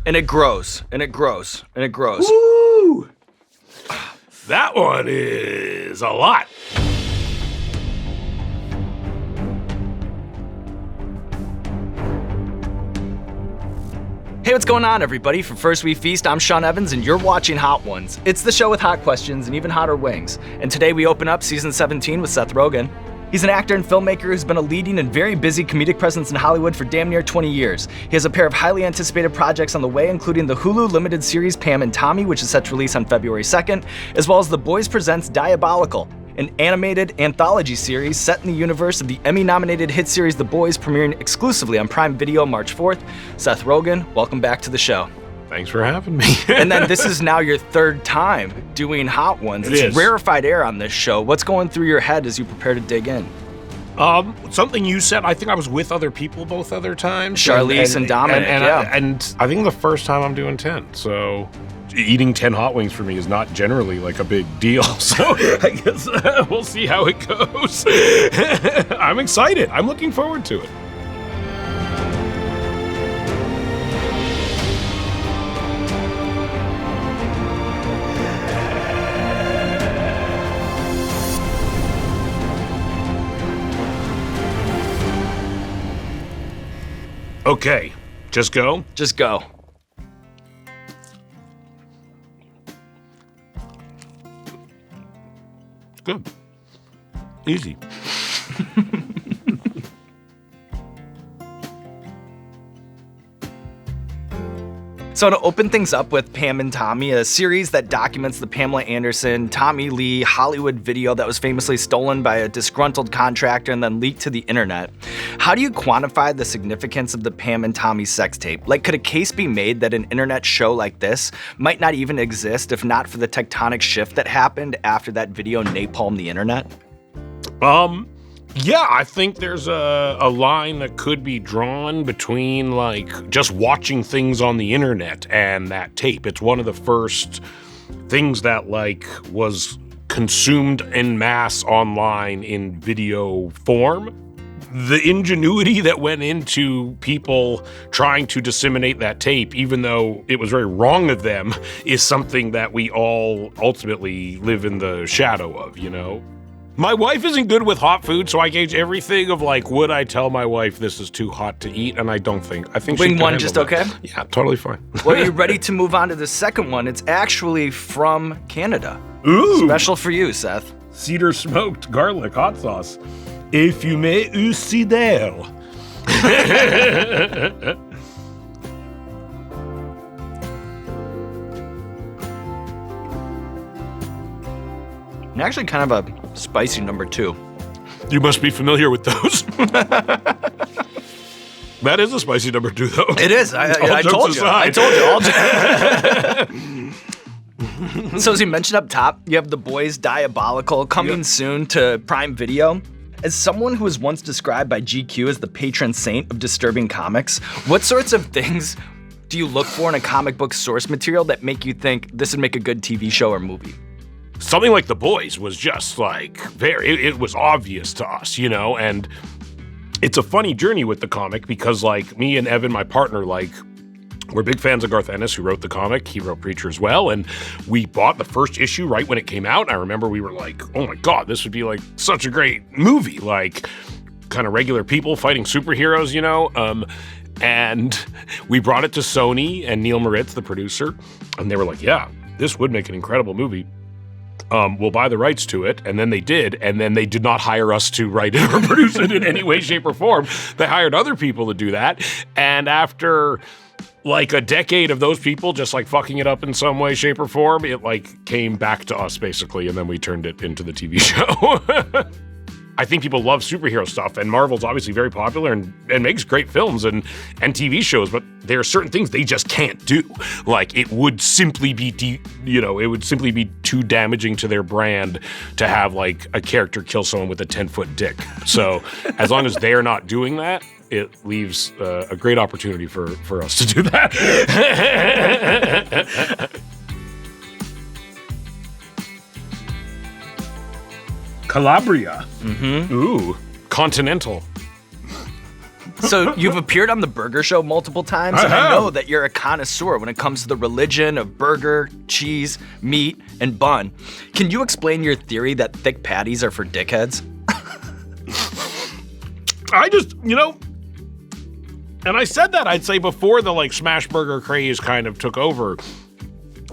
And it grows, and it grows, and it grows. Woo! That one is a lot. Hey, what's going on, everybody? For First We Feast, I'm Sean Evans, and you're watching Hot Ones. It's the show with hot questions and even hotter wings. And today we open up season 17 with Seth Rogen. He's an actor and filmmaker who's been a leading and very busy comedic presence in Hollywood for damn near 20 years. He has a pair of highly anticipated projects on the way, including the Hulu limited series Pam and Tommy, which is set to release on February 2nd, as well as The Boys Presents Diabolical, an animated anthology series set in the universe of the Emmy-nominated hit series The Boys, premiering exclusively on Prime Video March 4th. Seth Rogen, welcome back to the show. Thanks for having me. And then this is now your third time doing Hot Ones. It's rarefied air on this show. What's going through your head as you prepare to dig in? Something you said, I think I was with other people both other times. Charlize and Dominic, yeah. And I think the first time I'm doing 10, so eating 10 hot wings for me is not generally like a big deal. So I guess we'll see how it goes. I'm excited. I'm looking forward to it. Okay, just go? Just go. Good. Easy. So to open things up with Pam and Tommy, a series that documents the Pamela Anderson, Tommy Lee Hollywood video that was famously stolen by a disgruntled contractor and then leaked to the internet. How do you quantify the significance of the Pam and Tommy sex tape? Like, could a case be made that an internet show like this might not even exist if not for the tectonic shift that happened after that video napalmed the internet? Yeah, I think there's a line that could be drawn between, like, just watching things on the internet and that tape. It's one of the first things that, like, was consumed en masse online in video form. The ingenuity that went into people trying to disseminate that tape, even though it was very wrong of them, is something that we all ultimately live in the shadow of, you know? My wife isn't good with hot food, so I gauge everything of, like, would I tell my wife this is too hot to eat? And I don't think. I think wing one just okay? Yeah, totally fine. Well, are you ready to move on to the second one? It's actually from Canada. Ooh! Special for you, Seth. Cedar smoked garlic hot sauce. Et fumé au cidre. And actually kind of a spicy number 2. You must be familiar with those. That is a spicy number 2, though. It is. I told you. I told you. So as you mentioned up top, you have The Boys Diabolical coming soon to Prime Video. As someone who was once described by GQ as the patron saint of disturbing comics, what sorts of things do you look for in a comic book source material that make you think this would make a good TV show or movie? Something like The Boys was just like it was obvious to us, you know, and it's a funny journey with the comic because, like, me and Evan, my partner, like, we're big fans of Garth Ennis, who wrote the comic. He wrote Preacher as well, and we bought the first issue right when it came out. I remember we were like, oh my God, this would be like such a great movie, like kind of regular people fighting superheroes, you know? And we brought it to Sony and Neil Moritz, the producer, and they were like, yeah, this would make an incredible movie. We'll buy the rights to it. And then they did. And then they did not hire us to write it or produce it in any way, shape, or form. They hired other people to do that. And after like a decade of those people just like fucking it up in some way, shape, or form, it like came back to us basically. And then we turned it into the TV show. I think people love superhero stuff, and Marvel's obviously very popular and makes great films and TV shows, but there are certain things they just can't do. Like, it would simply be, too damaging to their brand to have, like, a character kill someone with a 10-foot dick. So, as long as they're not doing that, it leaves a great opportunity for us to do that. Calabria. Mm-hmm. Ooh, continental. So you've appeared on the Burger Show multiple times, and I know that you're a connoisseur when it comes to the religion of burger, cheese, meat, and bun. Can you explain your theory that thick patties are for dickheads? I just, and I said that, I'd say, before the smash burger craze kind of took over,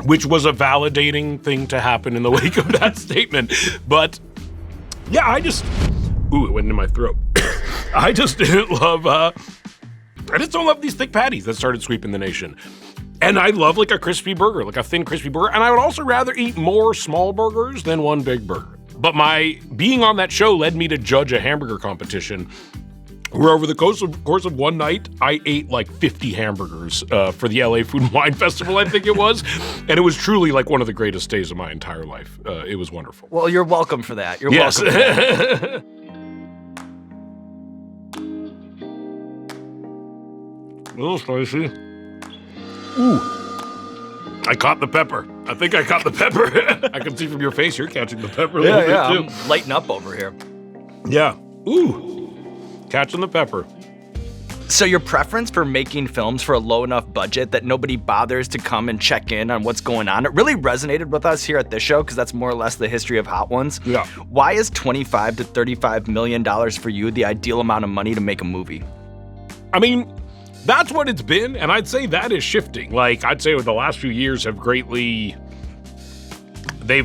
which was a validating thing to happen in the wake of that statement. But yeah, it went into my throat. I just didn't love, I just don't love these thick patties that started sweeping the nation. And I love a crispy burger, a thin crispy burger. And I would also rather eat more small burgers than one big burger. But my being on that show led me to judge a hamburger competition where over the course of one night, I ate 50 hamburgers for the LA Food and Wine Festival, I think it was. And it was truly one of the greatest days of my entire life. It was wonderful. Well, you're welcome for that. You're welcome for that. A little spicy. Ooh. I caught the pepper. I think I caught the pepper. I can see from your face you're catching the pepper a little bit too. I'm lighting up over here. Yeah. Ooh. Catching the pepper. So your preference for making films for a low enough budget that nobody bothers to come and check in on what's going on, it really resonated with us here at this show because that's more or less the history of Hot Ones. Yeah. Why is $25 to $35 million for you the ideal amount of money to make a movie? I mean, that's what it's been, and I'd say that is shifting. I'd say the last few years have they've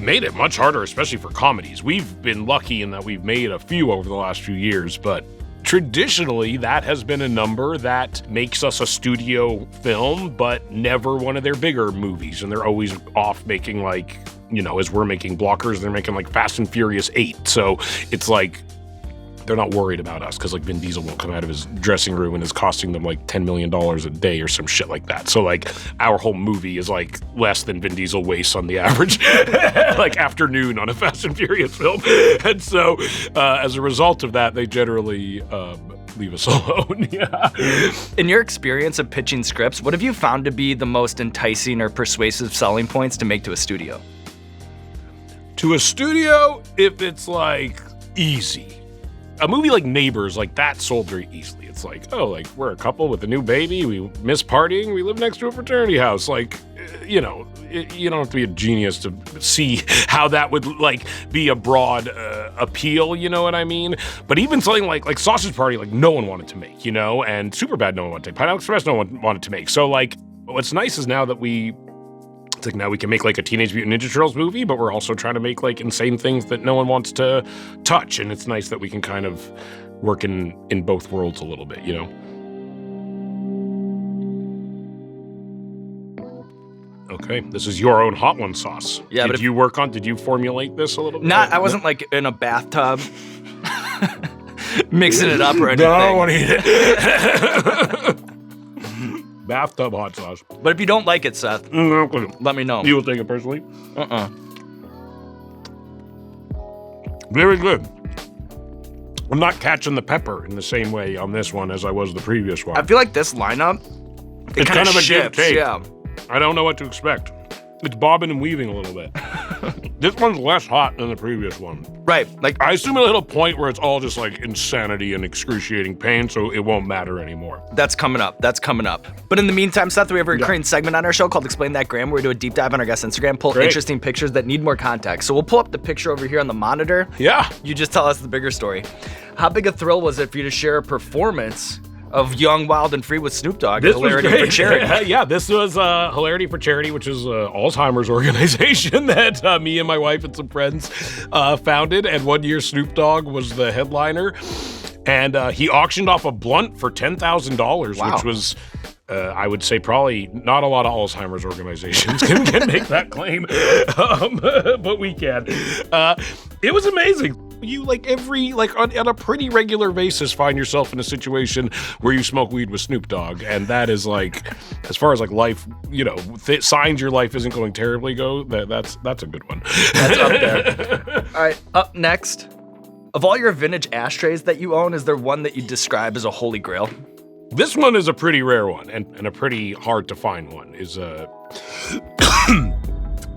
made it much harder, especially for comedies. We've been lucky in that we've made a few over the last few years, but traditionally, that has been a number that makes us a studio film, but never one of their bigger movies. And they're always off making as we're making blockers, they're making Fast and Furious 8. So it's they're not worried about us because Vin Diesel won't come out of his dressing room and is costing them $10 million a day or some shit like that. So our whole movie is less than Vin Diesel wastes on the average afternoon on a Fast and Furious film. And so as a result of that, they generally leave us alone. Yeah. In your experience of pitching scripts, what have you found to be the most enticing or persuasive selling points to make to a studio? To a studio, if it's easy. A movie like Neighbors, that sold very easily. It's we're a couple with a new baby, we miss partying, we live next to a fraternity house. You don't have to be a genius to see how that would be a broad appeal, you know what I mean? But even something like Sausage Party, no one wanted to make, and Superbad no one wanted to make, Pineapple Express no one wanted to make. So what's nice is now that it's now we can make a Teenage Mutant Ninja Turtles movie, but we're also trying to make insane things that no one wants to touch. And it's nice that we can kind of work in both worlds a little bit, Okay, this is your own Hot One sauce. Yeah, did you formulate this a little bit? I wasn't in a bathtub mixing it up or anything. No, I don't want to eat it. Bathtub hot sauce. But if you don't like it, Seth, let me know. You will take it personally? Very good. I'm not catching the pepper in the same way on this one as I was the previous one. I feel like this lineup, it's kind of a give take. Yeah. I don't know what to expect. It's bobbing and weaving a little bit. This one's less hot than the previous one. Right. I assume it'll hit a point where it's all just insanity and excruciating pain, so it won't matter anymore. That's coming up. But in the meantime, Seth, we have a recurring segment on our show called Explain That Gram, where we do a deep dive on our guest Instagram, pull interesting pictures that need more context. So we'll pull up the picture over here on the monitor. Yeah. You just tell us the bigger story. How big a thrill was it for you to share a performance of Young, Wild, and Free with Snoop Dogg at Hilarity for Charity? Yeah, this was Hilarity for Charity, which is Alzheimer's organization that me and my wife and some friends founded. And one year Snoop Dogg was the headliner. And he auctioned off a blunt for $10,000, which was, I would say, probably not a lot of Alzheimer's organizations can make that claim. But we can. It was amazing. You on a pretty regular basis find yourself in a situation where you smoke weed with Snoop Dogg, and that is as far as life, signs your life isn't going terribly that's a good one. That's up there. All right, up next. Of all your vintage ashtrays that you own, is there one that you describe as a holy grail? This one is a pretty rare one and a pretty hard to find one.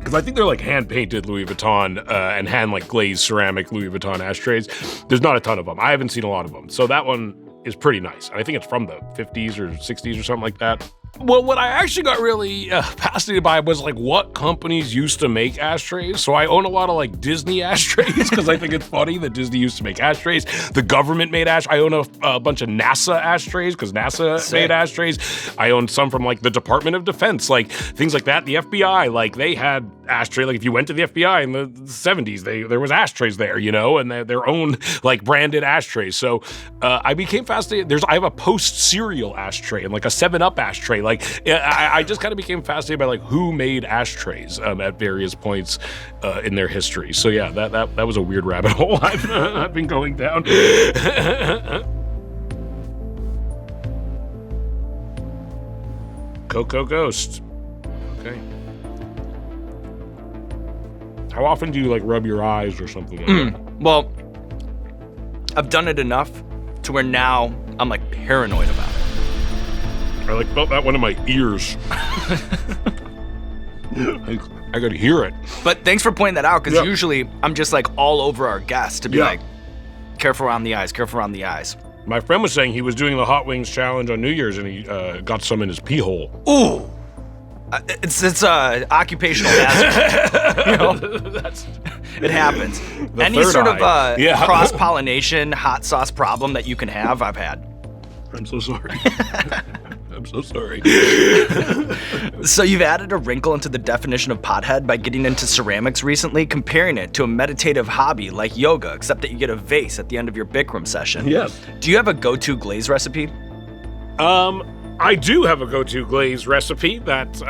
Because I think they're hand-painted Louis Vuitton and glazed ceramic Louis Vuitton ashtrays. There's not a ton of them. I haven't seen a lot of them. So that one is pretty nice. And I think it's from the 50s or 60s or something like that. Well, what I actually got really fascinated by was like what companies used to make ashtrays. So I own a lot of like Disney ashtrays because I think it's funny that Disney used to make ashtrays. The government made I own a bunch of NASA ashtrays because NASA made ashtrays. I own some from like the Department of Defense, like things like that. The FBI, like they had ashtray. Like if you went to the FBI in the 70s, there was ashtrays there, you know, and their own like branded ashtrays. So I became fascinated. I have a post-cereal ashtray and like a 7-Up ashtray. Like I just kind of became fascinated by like who made ashtrays at various points in their history. So yeah, that was a weird rabbit hole I've been going down. Coco Ghost. Okay. How often do you like rub your eyes or something like that? Well, I've done it enough to where now I'm like paranoid about it. I like felt that one in my ears. I could hear it. But thanks for pointing that out, because usually I'm just like all over our guests to be like, careful around the eyes, careful around the eyes. My friend was saying he was doing the Hot Wings challenge on New Year's and he got some in his pee hole. Ooh. It's occupational hazard. You know? It happens. Any sort of cross-pollination hot sauce problem that you can have, I've had. I'm so sorry. I'm so sorry. So you've added a wrinkle into the definition of pothead by getting into ceramics recently, comparing it to a meditative hobby like yoga, except that you get a vase at the end of your Bikram session. Yes. Do you have a go-to glaze recipe? I do have a go-to glaze recipe that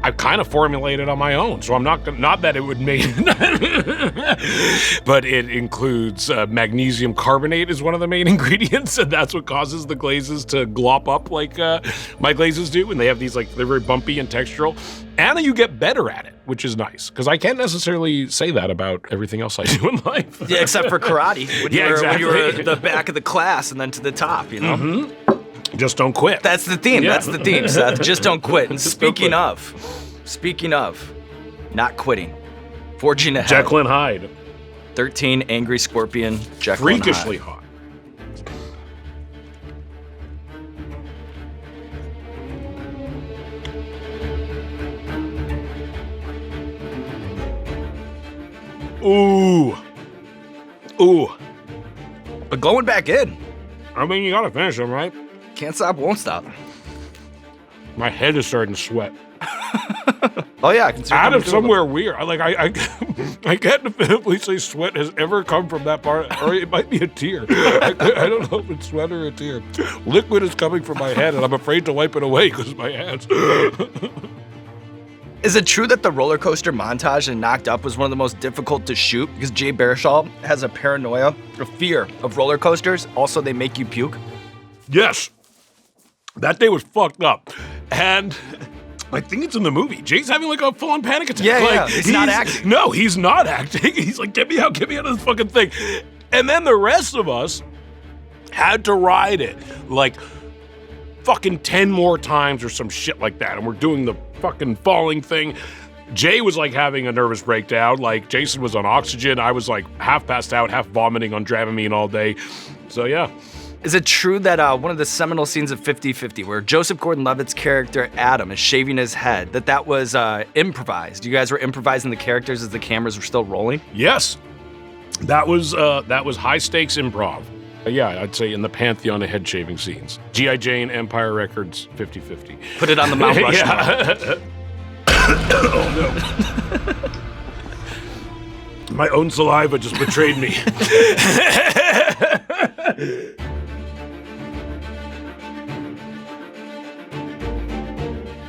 I've kind of formulated on my own. So I'm not that it would make, but it includes magnesium carbonate is one of the main ingredients, and that's what causes the glazes to glop up like my glazes do, and they have these like they're very bumpy and textural. And you get better at it, which is nice, because I can't necessarily say that about everything else I do in life. Yeah, except for karate. When exactly. you were at the back of the class and then to the top, you know? Mm-hmm. Just don't quit. That's the theme. Yeah. That's the theme, Seth. Just don't quit. And speaking of, not quitting, forging ahead. Jekyll and Hyde. 13 Angry Scorpion, Jekyll Freakishly and Hyde. hot. Ooh. But going back in. I mean, you gotta finish them, right? Can't stop, won't stop. My head is starting to sweat. Oh yeah, I can see out of somewhere weird. I can't definitively say sweat has ever come from that part, or it might be a tear. I don't know if it's sweat or a tear. Liquid is coming from my head, and I'm afraid to wipe it away because of my hands. Is it true that the roller coaster montage in Knocked Up was one of the most difficult to shoot because Jay Baruchel has a fear of roller coasters? Also, they make you puke? Yes. That day was fucked up. And I think it's in the movie. Jay's having like a full-on panic attack. Yeah, he's not acting. No, he's not acting. He's like, get me out of this fucking thing. And then the rest of us had to ride it like fucking 10 more times or some shit like that. And we're doing the fucking falling thing. Jay was like having a nervous breakdown. Like Jason was on oxygen. I was like half passed out, half vomiting on Dramamine all day. So yeah. Is it true that one of the seminal scenes of 50-50, where Joseph Gordon-Levitt's character Adam is shaving his head, that was improvised? You guys were improvising the characters as the cameras were still rolling? Yes, that was high stakes improv. Yeah, I'd say in the pantheon of head shaving scenes. G.I. Jane, Empire Records, 50-50. Put it on the Mount Rushmore. Oh no. My own saliva just betrayed me.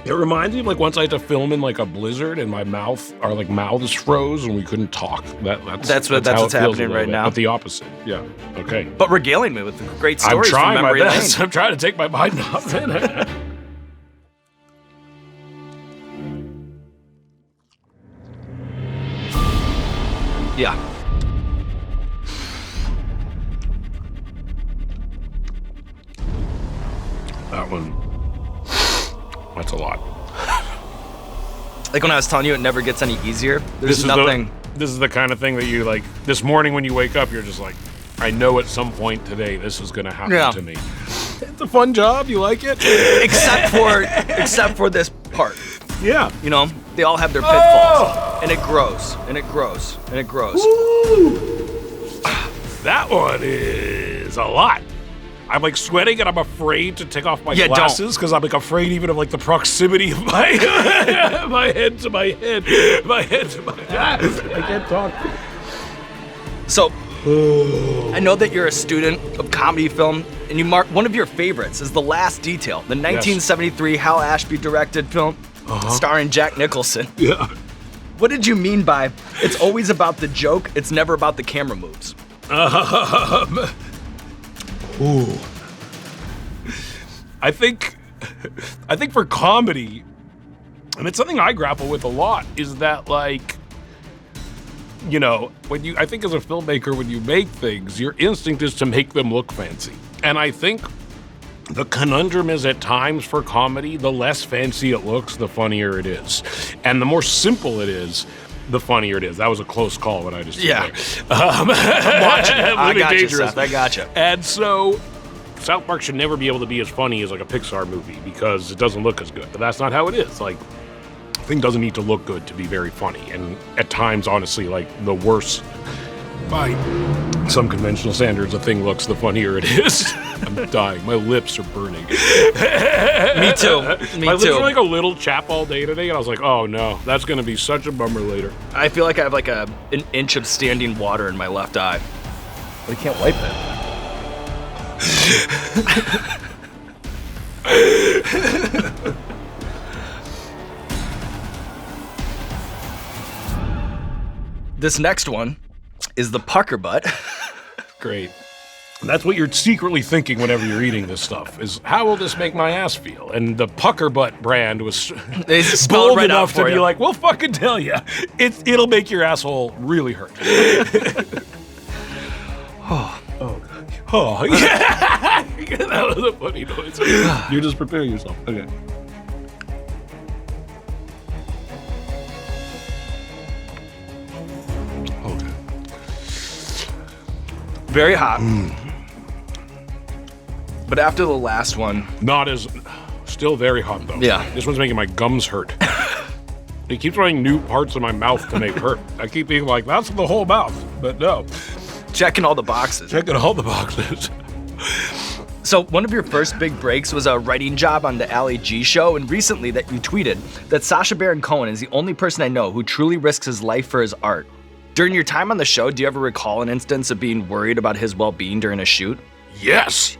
It reminds me of like once I had to film in like a blizzard and my mouths froze and we couldn't talk. That's what's happening right now. But the opposite. Yeah. Okay. But regaling me with great stories from memory lane. I'm trying to take my mind off it. Yeah. That's a lot. Like when I was telling you, it never gets any easier. There's nothing. This is the kind of thing that you like, this morning when you wake up, you're just like, I know at some point today this is going to happen Yeah. to me. It's a fun job. You like it? except for this part. Yeah. You know, they all have their pitfalls, and it grows, and it grows, and it grows. That one is a lot. I'm like sweating and I'm afraid to take off my glasses because I'm like afraid even of like the proximity of my my head to my head, my head to my I can't talk. So, I know that you're a student of comedy film, and you mark one of your favorites is The Last Detail, the 1973 Hal Ashby directed film starring Jack Nicholson. Yeah. What did you mean by it's always about the joke, it's never about the camera moves? I think for comedy, and it's something I grapple with a lot, is that like, you know, I think as a filmmaker, when you make things, your instinct is to make them look fancy. And I think the conundrum is at times for comedy, the less fancy it looks, the funnier it is. And the more simple it is, the funnier it is. That was a close call when I just did there. I'm watching it. I got you, dangerous. Seth. I got you. And so South Park should never be able to be as funny as like a Pixar movie because it doesn't look as good. But that's not how it is. Like, a thing doesn't need to look good to be very funny. And at times, honestly, like the worse by some conventional standards a thing looks, the funnier it is. I'm dying. My lips are burning. Me too. My lips were like a little chap all day today, and I was like, oh no, that's going to be such a bummer later. I feel like I have like an inch of standing water in my left eye. But I can't wipe it. This next one is the pucker butt. Great. That's what you're secretly thinking whenever you're eating this stuff, is how will this make my ass feel? And the pucker butt brand was bold enough to be like, we'll fucking tell you. It'll make your asshole really hurt. Oh, yeah. That was a funny noise. You just prepare yourself. Okay. Okay. Very hot. But after the last one... Still very hot, though. Yeah. This one's making my gums hurt. It keeps running new parts of my mouth to make hurt. I keep being like, that's the whole mouth. But no. Checking all the boxes. So one of your first big breaks was a writing job on the Ali G show, and recently that you tweeted that Sacha Baron Cohen is the only person I know who truly risks his life for his art. During your time on the show, do you ever recall an instance of being worried about his well-being during a shoot? Yes.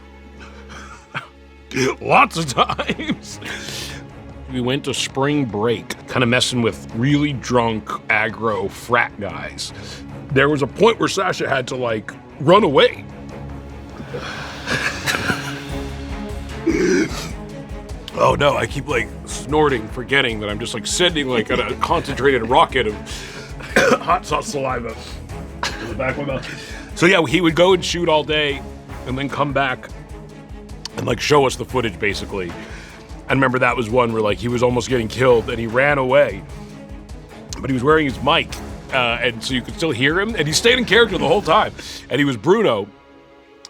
Lots of times. We went to spring break, kind of messing with really drunk, aggro frat guys. There was a point where Sasha had to, like, run away. Oh no, I keep, like, snorting, forgetting that I'm just, like, sending, like, a concentrated rocket of hot sauce saliva in the back of my mouth. So yeah, he would go and shoot all day and then come back and like show us the footage basically. I remember that was one where like he was almost getting killed and he ran away, but he was wearing his mic and so you could still hear him, and he stayed in character the whole time. And he was Bruno.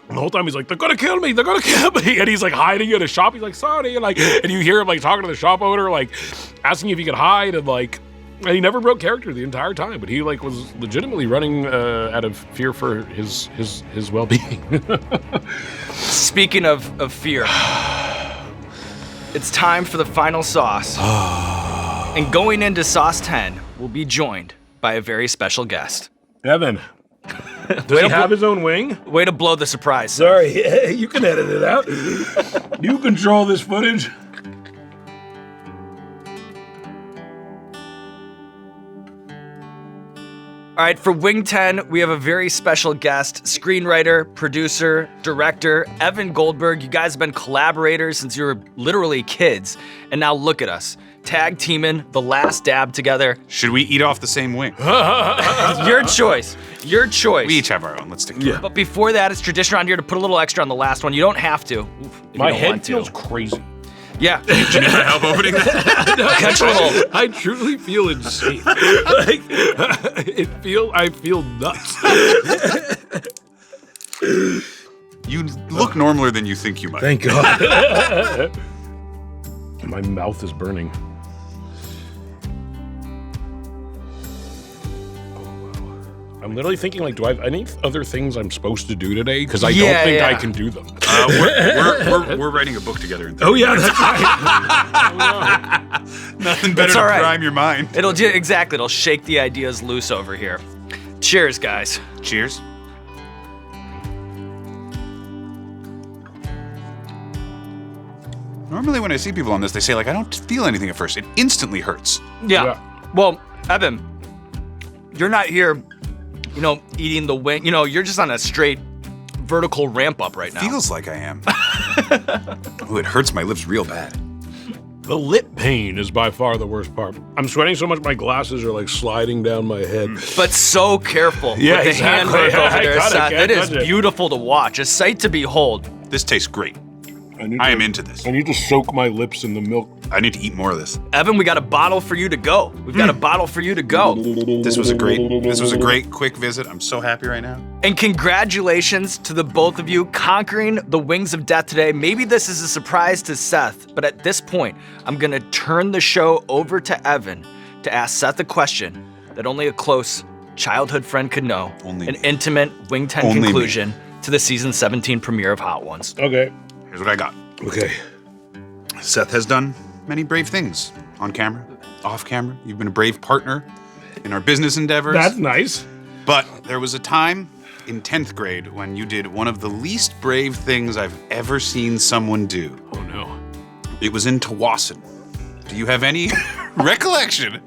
And the whole time he's like, they're gonna kill me, and he's like hiding in a shop. He's like, sorry, and you hear him like talking to the shop owner, like asking if he could hide, and he never broke character the entire time, but he like was legitimately running out of fear for his well-being. Speaking of fear, it's time for the final sauce. And going into Sauce 10, we'll be joined by a very special guest. Evan. Does he have his own wing? Way to blow the surprise. Sorry, you can edit it out. You control this footage. All right, for Wing 10, we have a very special guest, screenwriter, producer, director, Evan Goldberg. You guys have been collaborators since you were literally kids, and now look at us, tag teaming The Last Dab together. Should we eat off the same wing? Your choice. Your choice. We each have our own. Let's stick to it. But before that, it's tradition around here to put a little extra on the last one. You don't have to. My head feels crazy. Yeah. Do you need my help opening that? Catch a little. I truly feel insane. I feel nuts. You look normaler than you think you might. Thank God. My mouth is burning. I'm literally thinking, like, do I have any other things I'm supposed to do today? Because I don't think I can do them. We're writing a book together. Oh, yeah, that's right. Nothing better to prime your mind. It'll shake the ideas loose over here. Cheers, guys. Cheers. Normally when I see people on this, they say, like, I don't feel anything at first. It instantly hurts. Yeah. Well, Evan, you're not here, eating the wing. You're just on a straight vertical ramp up right now. Feels like I am. Ooh, it hurts my lips real bad. The lip pain is by far the worst part. I'm sweating so much my glasses are like sliding down my head. But so careful with the hand work over there, Seth. It is beautiful to watch, a sight to behold. This tastes great. I am into this. I need to soak my lips in the milk. I need to eat more of this. Evan, we got a bottle for you to go. We've got a bottle for you to go. This was a great quick visit. I'm so happy right now. And congratulations to the both of you conquering the wings of death today. Maybe this is a surprise to Seth, but at this point, I'm gonna turn the show over to Evan to ask Seth a question that only a close childhood friend could know. An intimate Wing 10 conclusion to the season 17 premiere of Hot Ones. Okay. Here's what I got. Okay. Seth has done many brave things on camera, off camera. You've been a brave partner in our business endeavors. That's nice. But there was a time in 10th grade when you did one of the least brave things I've ever seen someone do. Oh, no. It was in Tawasin. Do you have any recollection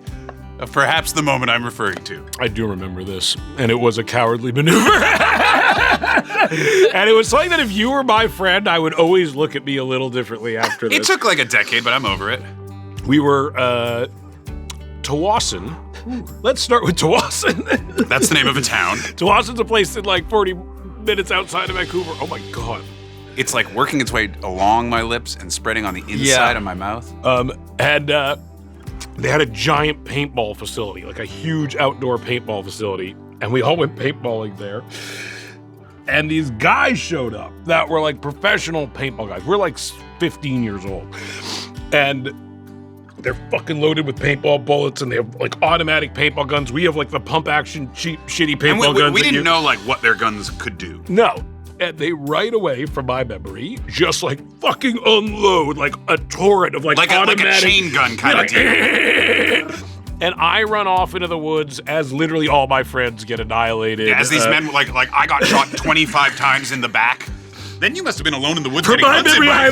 of perhaps the moment I'm referring to? I do remember this, and it was a cowardly maneuver. And it was something that if you were my friend, I would always look at me a little differently after this. It took like a decade, but I'm over it. We were, Tawasin. Let's start with Tawasin. That's the name of a town. Tawasin's a place in like 40 minutes outside of Vancouver. Oh my God. It's like working its way along my lips and spreading on the inside of my mouth. And they had a giant paintball facility, like a huge outdoor paintball facility. And we all went paintballing there. And these guys showed up that were like professional paintball guys. We're like 15 years old. And they're fucking loaded with paintball bullets, and they have like automatic paintball guns. We have like the pump action cheap, shitty paintball guns. We didn't know like what their guns could do. No. And they right away, from my memory, just like fucking unload like a torrent of like automatic. Like a chain gun kind of deal. And I run off into the woods as literally all my friends get annihilated. Yeah, as these men, like I got shot 25 times in the back. Then you must have been alone in the woods. From my memory, I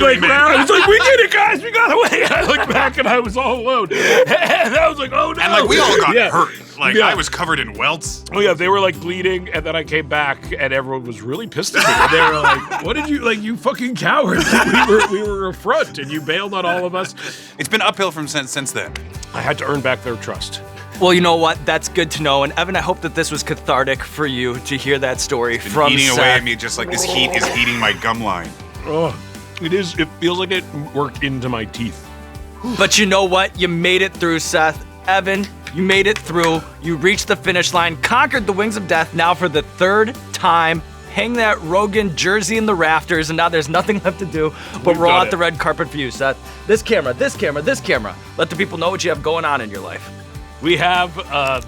was like, we did it, guys, we got away. I looked back and I was all alone. And I was like, oh no. And like we all got hurt. Like I was covered in welts. Oh yeah, they were like bleeding, and then I came back, and everyone was really pissed at me. And they were like, "What did you like? You fucking cowards! We were a front, and you bailed on all of us." It's been uphill from since then. I had to earn back their trust. Well, you know what? That's good to know. And Evan, I hope that this was cathartic for you to hear that story from eating Seth. Away at me just like this heat is eating my gum line. Oh, it is. It feels like it worked into my teeth. But you know what? You made it through, Seth. Evan, you made it through. You reached the finish line, conquered the wings of death now for the third time. Hang that Rogen jersey in the rafters, and now there's nothing left to do but roll out the red carpet for you, Seth. This camera, this camera, this camera. Let the people know what you have going on in your life. We have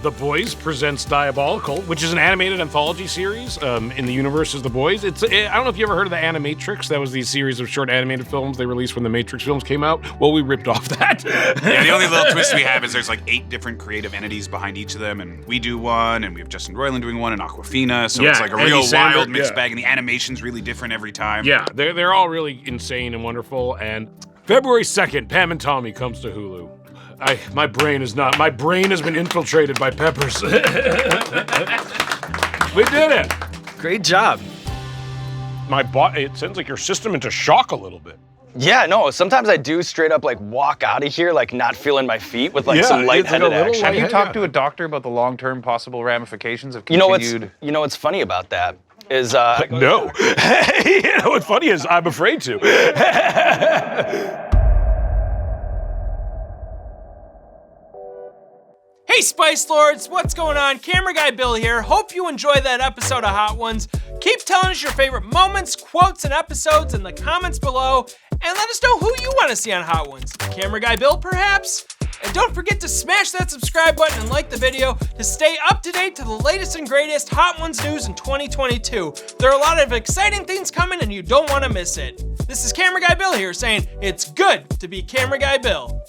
The Boys presents Diabolical, which is an animated anthology series in the universe of The Boys. I don't know if you ever heard of the Animatrix. That was the series of short animated films they released when the Matrix films came out. Well, we ripped off that. Yeah, the only little twist we have is there's like 8 different creative entities behind each of them, and we do one, and we have Justin Roiland doing one, and Aquafina, so it's like a real wild mixed bag, and the animation's really different every time. Yeah, they're all really insane and wonderful, and February 2nd, Pam and Tommy comes to Hulu. My brain has been infiltrated by peppers. We did it. Great job. It sends like your system into shock a little bit. Yeah, no, sometimes I do straight up like walk out of here like not feeling my feet with like some lightheaded action. Have you talked to a doctor about the long-term possible ramifications of continued... You know what's funny about that is... No. You know what's funny is I'm afraid to. Hey Spice Lords, what's going on? Camera Guy Bill here. Hope you enjoyed that episode of Hot Ones. Keep telling us your favorite moments, quotes, and episodes in the comments below, and let us know who you want to see on Hot Ones. Camera Guy Bill, perhaps? And don't forget to smash that subscribe button and like the video to stay up to date to the latest and greatest Hot Ones news in 2022. There are a lot of exciting things coming and you don't want to miss it. This is Camera Guy Bill here saying it's good to be Camera Guy Bill.